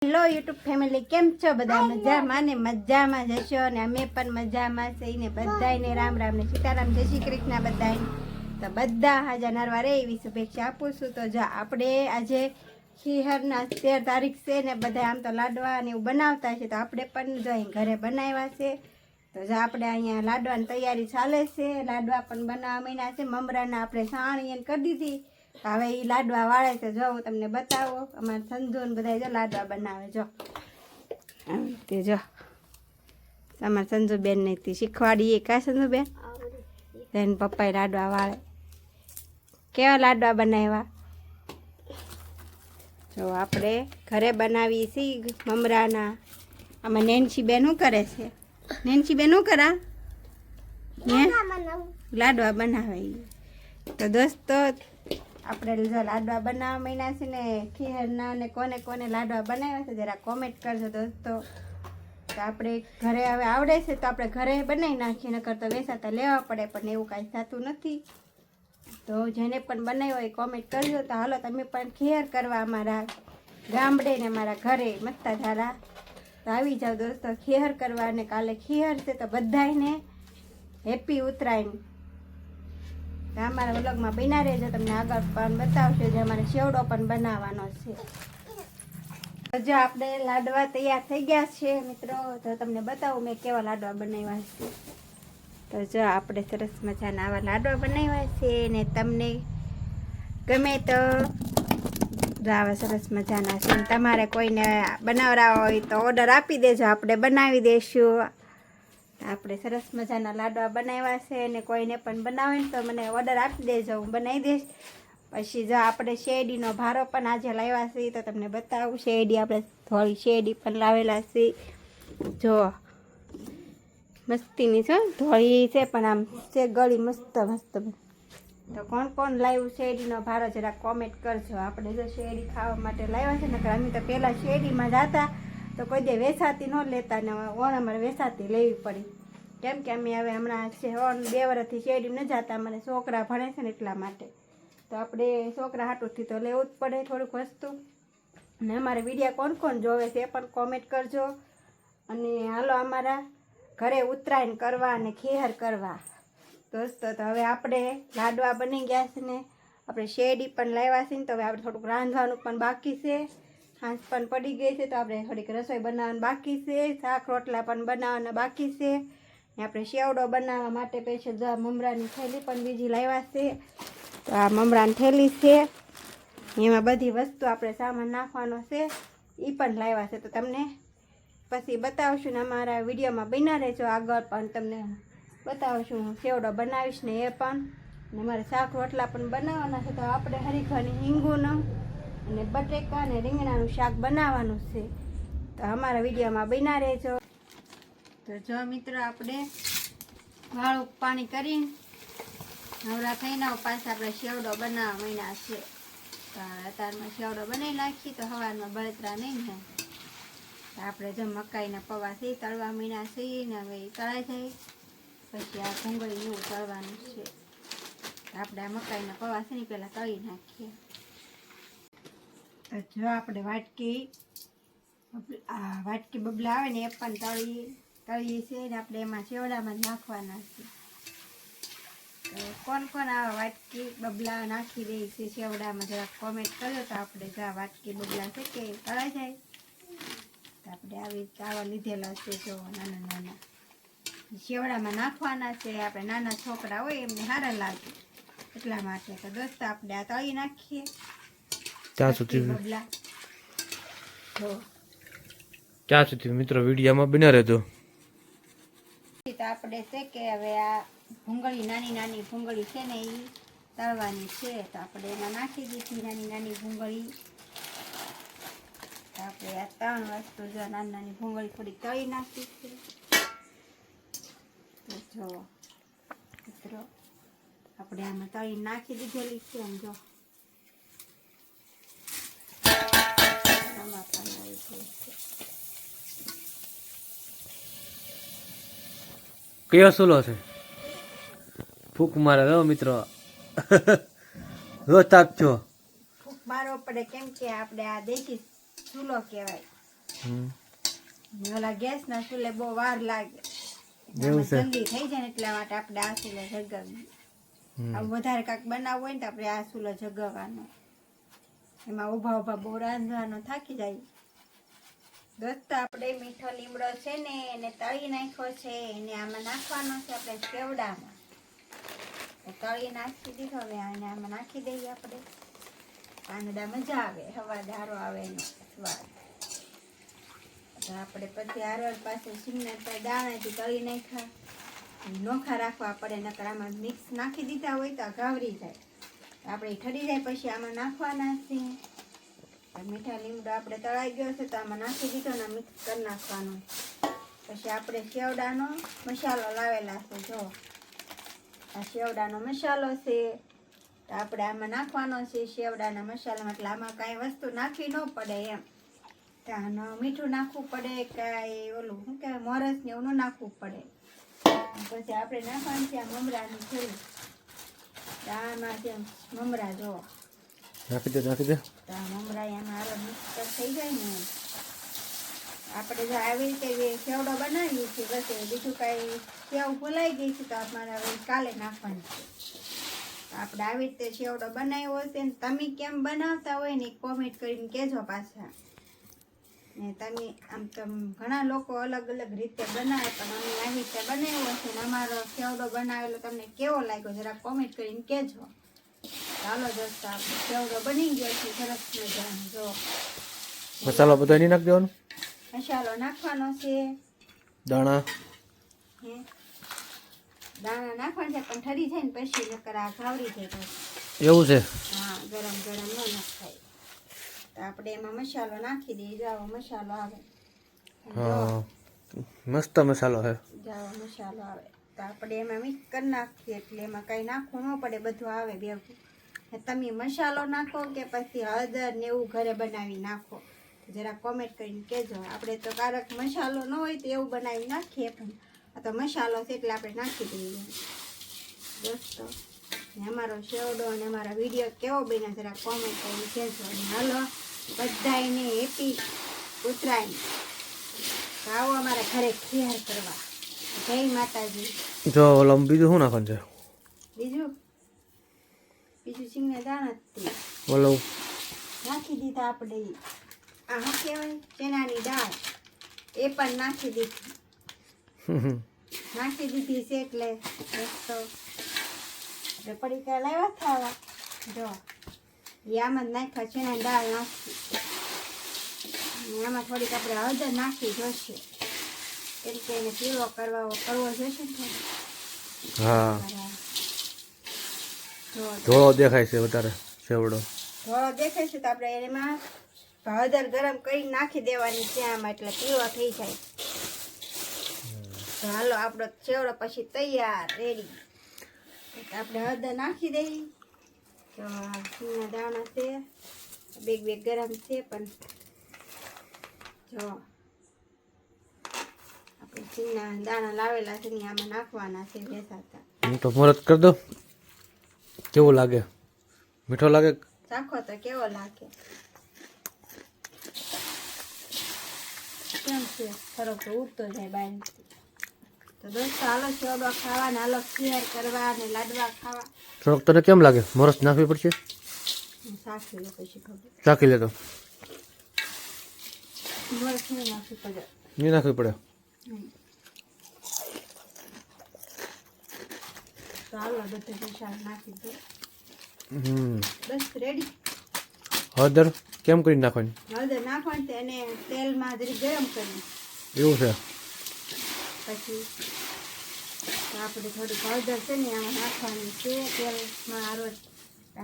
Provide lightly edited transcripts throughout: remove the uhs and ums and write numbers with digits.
Hello YouTube family, કેમ છો? બધા મજામાં ને મજામાં જશો અને અમે પણ મજામાં છીએ ને. બધાને રામ રામ ને સીતારામ, જય શ્રી કૃષ્ણ બધાને. તો બધા હાજર નરવા રે એવી શુભેચ્છા આપું છું. તો જો આપણે આજે ખીહરના 13 તારીખ છે ને, બધા આમ તો લાડવા ને એવું બનાવતા છે, તો આપણે પણ જો અહીં ઘરે બનાવ્યા છે. તો જો આપણે અહીંયા લાડવાની તૈયારી ચાલે છે. લાડવા પણ બનાવવા માંડ્યા છે. મમરાના આપણે સાણી કરી દીધી. હવે એ લાડવા વાળે છે, જો હું તમને બતાવો. અમારે સંજુ ને બધા જો લાડવા બનાવે, જો તે જો અમારે સંજુબેન ને શીખવાડીએ. કા સંજુબેન? એને પપ્પાએ લાડવા વાળે. કેવા લાડવા બનાવ્યા જો આપણે ઘરે બનાવીએ છીએ મમરાના. આમાં નેન્સી બેન શું કરે છે? નેન્સી બેન શું કરા? લાડવા બનાવે. તો દોસ્તો આપણે જો લાડવા બનાવવા માંડ્યા છે ને ખીરના, ને કોને કોને લાડવા બનાવ્યા છે જરા કોમેન્ટ કરજો દોસ્તો. તો આપણે ઘરે હવે આવડે છે તો આપણે ઘરે બનાવી નાખીએ, નકર તો વેચાતા લેવા પડે, પણ એવું કાંઈ થતું નથી. તો જેને પણ બનાવ્યો હોય કોમેન્ટ કરજો. તો હાલો તમે પણ ખીર કરવા અમારા ગામડે ને અમારા ઘરે મસ્તા ધારા તો આવી જાઓ દોસ્તો ખીર કરવા. અને કાલે ખીર છે તો બધાને હેપી ઉત્તરાયણ. તો અમારા વ્લોગમાં બન્યા રહેજો, તમને આગળ પણ બતાવશે. જે અમારે સેવડો પણ બનાવવાનો છે. તો જો આપણે લાડવા તૈયાર થઈ ગયા છે મિત્રો. તો તમને બતાવું મેં કેવા લાડવા બનાવ્યા છે. તો જો આપણે સરસ મજાના આવા લાડવા બનાવ્યા છે, ને તમને ગમે તો આવા સરસ મજાના છે. તમારે કોઈને બનાવવા હોય તો ઓર્ડર આપી દેજો, આપણે બનાવી દઈશું. આપણે સરસ મજાના લાડવા બનાવ્યા છે, અને કોઈને પણ બનાવે ને તો મને ઓર્ડર આપી દેજો, હું બનાવી દઈશ. પછી જો આપણે શેરડીનો ભારો પણ આજે લાવ્યા છીએ, તો તમને બતાવું. શેરડી આપણે થોડી શેરડી પણ લાવેલા છે, જો મસ્તીની છે, ધોળી છે પણ આમ છે ગળી મસ્ત મસ્ત. તો કોણ કોણ લાવ્યું શેરડીનો ભારો જરા કોમેન્ટ કરજો. આપણે જો શેરડી ખાવા માટે લાવ્યા છે ને, અમે તો પહેલાં શેરડીમાં જતા તો કોઈ દે વેચાતી ન લેતા, ને ઓણ અમારે વેચાતી લેવી પડી. કેમ કે અમે હવે હમણાં 2 વર્ષથી શેરડી ન જતા, મને છોકરા ભણે છે ને એટલા માટે. તો આપણે છોકરા હાટુથી તો લેવું જ પડે થોડુંક વસ્તુ. અને અમારે વિડીયો કોણ કોણ જોવે છે એ પણ કોમેન્ટ કરજો. અને હાલો અમારા ઘરે ઉત્તરાયણ કરવા અને ખીર કરવા દોસ્તો. તો હવે આપણે લાડવા બની ગયા છે ને, આપણે શેરડી પણ લાવ્યા છે ને, તો હવે આપણે થોડુંક રાંધવાનું પણ બાકી છે. સાંજ પણ પડી ગઈ છે, તો આપણે થોડીક રસોઈ બનાવવાનું બાકી છે. શાક રોટલા પણ બનાવવાના બાકી છે. ને આપણે સેવડો બનાવવા માટે સ્પેશિયલ મમરાની થેલી પણ બીજી લાવ્યા છે. તો આ મમરાની થેલી છે, એમાં બધી વસ્તુ આપણે સામાન નાખવાનો છે, એ પણ લાવ્યા છે. તો તમને પછી બતાવશું ને અમારા વિડીયોમાં બન્યા રહેજો. આગળ પણ તમને બતાવશું, હું સેવડો બનાવીશ ને એ પણ. ને મારે શાક રોટલા પણ બનાવવાના છે. તો આપણે હરીખની હિંગુનો અને બટેકા અને રીંગણાનું શાક બનાવવાનું છે. તો અમારા વિડીયોમાં બન્યા રહેજો. તો જો મિત્રો આપણે વાળું પાણી કરી નવરા થઈને પાછા આપણે સેવડો બનાવવા માંડ્યા છે. તો અત્યારમાં સેવડો બનાવી નાખી તો સવારમાં બળતરા નહીં થાય. તો આપણે જો મકાઈના પૌવા છે તળવા માંડ્યા છીએ ને, હવે એ તળાઈ જાય પછી આ ભૂંગળી એવું તળવાનું છે. આપણે આ મકાઈના પૌવા છે ને પહેલાં તળી નાખીએ. તો જો આપણે વાટકી બબલા આવે ને એ પણ તળીએ છીએ ને, આપણે એમાં સેવડામાં નાખવાના છે. તો કોણ કોણ આવા વાટકી બબલા નાખી દે છે સેવડામાં જરા કોમેન્ટ કરજો. તો આપણે જો વાટકી બબલા છે કે તળાઈ જાય. તો આપણે આવી આવા લીધેલા છે, જો નાના નાના સેવડામાં નાખવાના છે. આપણે નાના છોકરા હોય એમને સારા લાગે એટલા માટે. તો દોસ્તો આપણે આ તળી નાખીએ ક્યાં સુધી મિત્રો વિડીયોમાં બન્યા રહેજો. તો આપણે છે કે હવે આ ભૂંગળી નાની નાની ભૂંગળી છે ને એ તળવાની છે. તો આપણે એમાં નાખી દીધી નાની નાની ભૂંગળી. તો આપણે આ 3 વસ્તુ જો નાની નાની ભૂંગળી થોડી તળી નાખી છે. તો જો મિત્રો આપણે આમાં તળી નાખી દીધેલી છે. એમ જો આમાં પણ આવી ગઈ છે. કયો સુલો છે? ફૂક મારે દો મિત્રો. રોજ તાપજો. ફૂક મારવો પડે, કેમ કે આપણે આ દેશી ચૂલો કહેવાય. ઓલા ગેસના ચૂલે બહુ વાર લાગે, એવું છે. જલ્દી થઈ જાય ને એટલા માટે આપણે આ ચૂલો જગાવીએ. આમ વધારે કાંઈક બનાવવું હોય ને તો આપણે આ ચૂલો જગાવવાનો, એમાં ઊભા ઊભા બહુ રાંધવાનો થાકી જાય. દોસ્તો આપણે મીઠો લીમડો છે ને એને તળી નાખ્યો છે, એને આમાં નાખવાનો છે આપણે સેવડામાં. તળી નાખી દીધો, હવે આને આમાં નાખી દઈએ આપણે. પાંદડા મજા આવે, હવાદારો આવે એનો સ્વાદ. તો આપણે પછી આરવર પાસે સિંગના દાણાથી તળી નાખ્યા, નોખા રાખવા પડે, નકર આમાં મિક્સ નાખી દીધા હોય તો ઘાવરી જાય. આપણે ઠરી જાય પછી આમાં નાખવાના છે. મીઠા લીમડો આપણે તળાઈ ગયો છે તો આમાં નાખી દીધો ને મિક્સ કરી નાખવાનો. પછી આપણે સેવડાનો મસાલો લાવેલા છે, જો આ સેવડાનો મસાલો છે, તો આપણે આમાં નાખવાનો છે સેવડાના મસાલામાં. એટલે આમાં કાંઈ વસ્તુ નાખવી ન પડે એમ, ત્યાં મીઠું નાખવું પડે, કાંઈ ઓલું શું કહેવાય મોરસ ને એવું ન નાખવું પડે. પછી આપણે નાખવાનું છે આ મમરાનું થેલું, આમાં છે મમરા, જો નાખી દે નાખી દે. તો આ મમરા એમાં આરો મિક્સ થઈ જાય ને. આપણે જો આવી રીતે સેવડો બનાવીએ છીએ બસ, બીજું કાંઈ સેવ ભૂલાઈ ગઈ છે તો અમારે હવે કાલે નાખવાની છે. આપણે આવી રીતે સેવડો બનાવ્યો હશે ને તમે કેમ બનાવતા હોય ને કોમેન્ટ કરીને કહેજો પાછા. ને તમે આમ તો ઘણા લોકો અલગ અલગ રીતે બનાવે, પણ અમે આવી રીતે બનાવ્યો છે ને અમારો સેવડો બનાવેલો તમને કેવો લાગ્યો જરા કોમેન્ટ કરીને કહેજો. ચાલો દોસ્તો આપણે સેવડો બની ગયો છે સરસ મજાનો. જો મસાલો બધો નહીં નાખી દેવાનો, મસાલો નાખવાનો છે, દાણા હે દાણા નાખવાના છે, પણ ઠરી જાય ને પછી નકર આ ઘાવરી જાય પછી. એવું છે. હા, ગરમ ગરમ ન નખાય. તો આપણે એમાં મસાલો નાખી દઈએ. જાવો મસાલો આવે, હા મસ્ત મસાલો છે. જાવો મસાલો આવે તો આપણે એમાં મિક્સ કરી નાખીએ, એટલે એમાં કાંઈ નાખવું ન પડે, બધું આવે ભેગું. તમે મસાલો નાખો કે પછી હળદર ને એવું ઘરે બનાવી નાખો, જરા કોમેન્ટ કરીને કહેજો. આપણે તો ક્યારેક મસાલો ન હોય તો એવું બનાવી નાખીએ, પણ આ તો મસાલો છે એટલે આપણે નાખી દઈએ દોસ્તો. ને અમારો સેવડો અને અમારા વિડીયો કેવો બન્યો જરા કોમેન્ટ કરીને કહેજો. અને હાલો બધાને હેપી ઉત્તરાયણ. આવો અમારા ઘરે ખેર કરવા. જય માતાજી. જો ઓલો બીજું શું નાખવાનું છે? બીજું સિંગના દાણા ઓલો નાખી દીધા આપણે. આ શું કહેવાય ચણાની દાળ એ પણ નાખી દીધી છે. એટલે દોસ્તો આપણે પડીકા લાવ્યા ખાવા, જો એ આમાં જ નાખ્યા ચણાની દાળ નાખી. આમાં થોડીક આપણે હળદર નાખી જોશે, કેમ કે એને પીળો કરવો જોશે ને. હા ધોળો દેખાય છે વધારે સેવડો. ધોળો દેખાય છે તો આપણે એમાં હળદર ગરમ કરી નાખી દેવાની છે આમાં, એટલે પીળો થઈ જાય. તો હાલો આપણો સેવડો પછી તૈયાર રેડી. આપણે હળદર નાખી દઈએ. તો સિંગના દાણા છે, બે ગરમ છે, પણ જો આપણે સિંગના દાણા લાવેલા છે ને આમાં નાખવાના છે બેસાતા. હું તો મોરત કરી દઉં. કેવું લાગે? મીઠો લાગે? ચાખો તો કેવો લાગે, કેમ છે ખરો તો ઉડતો જાય બહાર. તો દોસ્તો હાલો સેવડો ખાવા ને હાલો શેર કરવા ને લાડવા ખાવા. થોડોક તને કેમ લાગે? મોરસ નાખવી પડશે? સાચી લો પછી ખબર. ચાખી લેતો. મોરસ નહીં નાખવી પડે. નહીં નાખવી પડે. તો હાલો બધું મસાલો નાખી દો. બસ રેડી. હળદર કેમ કરી નાખવાની? હળદર નાખવાની તો એને તેલમાં જરી ગરમ કરી. એવું છે. પછી આપણે થોડીક હળદર છે ને આમાં નાખવાની છે તેલમાં. હારો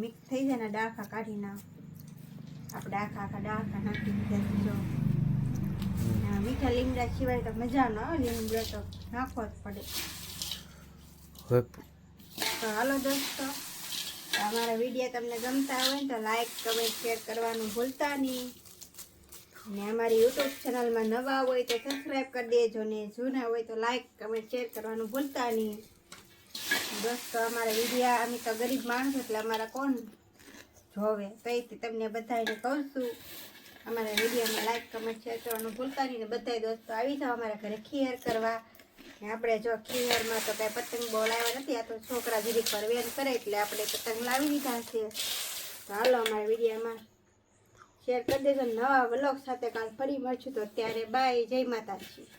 મિક્સ થઈ જાય ને ડાખા કાઢી નાખ. આપણે આખા ડાખા નાખી દીધા. જો મીઠા લીમડા સિવાય તો મજા ન આવે, લીમડો તો નાખવો જ પડે. તો હાલો દોસ્તો, અમારા વિડીયો તમને ગમતા હોય ને તો લાઈક કમેન્ટ શેર કરવાનું ભૂલતા નહીં. ને અમારી યુટ્યુબ ચેનલમાં નવા હોય તો સબસ્ક્રાઈબ કરી દેજો, ને જૂના હોય તો લાઈક કમેન્ટ શેર કરવાનું ભૂલતા નહીં દોસ્તો. અમારા વિડીયા અમે તો ગરીબ માણસો એટલે અમારા કોણ જોવે, તો તમને બધાને કહું છું અમારા વિડીયોમાં લાઈક કમેન્ટ શેર કરવાનું ભૂલતા નહીં. ને બધાય દોસ્તો આવી જાઓ અમારા ઘરે ખીર કરવા. ને આપણે જો ખીરમાં તો કાંઈ પતંગ બહુ લાવ્યા નથી. આ તો છોકરા જીરીક પર વેર કરે એટલે આપણે પતંગ લાવી દીધા છે. તો હાલો અમારા વિડીયોમાં શેર કરી દેજો. નવા વ્લોગ સાથે કાલ ફરી મળશું. તો ત્યારે બાય, જય માતાજી.